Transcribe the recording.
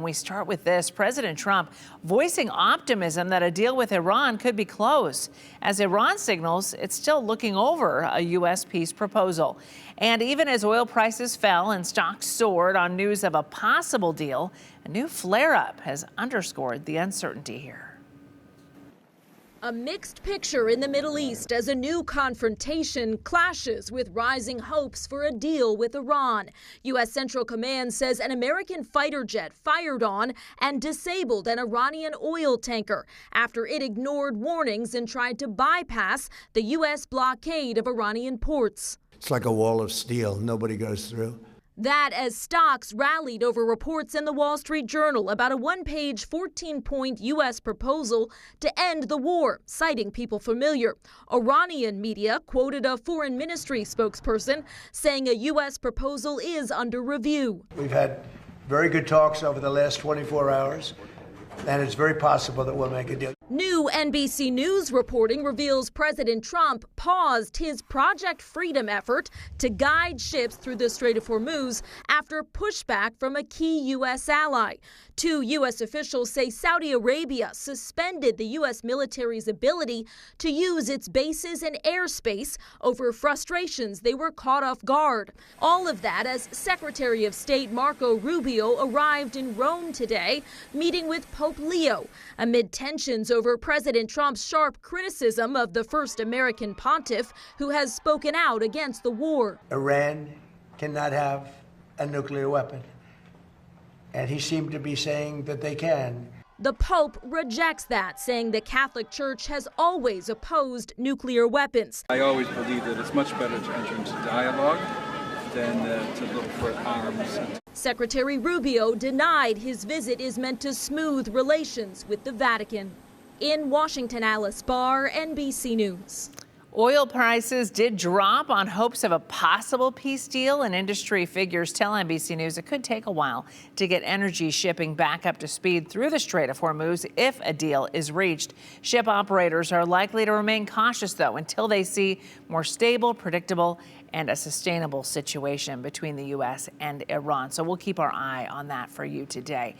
We start with this. President Trump voicing optimism that a deal with Iran could be close, as Iran signals it's still looking over a U.S. peace proposal. And even as oil prices fell and stocks soared on news of a possible deal, a new flare-up has underscored the uncertainty here. A mixed picture in the Middle East as a new confrontation clashes with rising hopes for a deal with Iran. U.S. Central Command says an American fighter jet fired on and disabled an Iranian oil tanker after it ignored warnings and tried to bypass the U.S. blockade of Iranian ports. It's like a wall of steel. Nobody goes through. That as stocks rallied over reports in the Wall Street Journal about a one-page, 14-point U.S. proposal to end the war, citing people familiar. Iranian media quoted a foreign ministry spokesperson saying a U.S. proposal is under review. We've had very good talks over the last 24 hours, and it's very possible that we'll make a deal. New NBC News reporting reveals President Trump paused his Project Freedom effort to guide ships through the Strait of Hormuz after pushback from a key U.S. ally. Two U.S. officials say Saudi Arabia suspended the U.S. military's ability to use its bases and airspace over frustrations they were caught off guard. All of that as Secretary of State Marco Rubio arrived in Rome today, meeting with Pope Leo amid tensions over President Trump's sharp criticism of the first American pontiff who has spoken out against the war. Iran cannot have a nuclear weapon, and he seemed to be saying that they can. The Pope rejects that, saying the Catholic Church has always opposed nuclear weapons. I always believe that it's much better to enter into dialogue than to look for arms. Secretary Rubio denied his visit is meant to smooth relations with the Vatican. In Washington, Alice Barr, NBC News. Oil prices did drop on hopes of a possible peace deal, and industry figures tell NBC News it could take a while to get energy shipping back up to speed through the Strait of Hormuz if a deal is reached. Ship operators are likely to remain cautious, though, until they see more stable, predictable, and a sustainable situation between the U.S. and Iran. So we'll keep our eye on that for you today.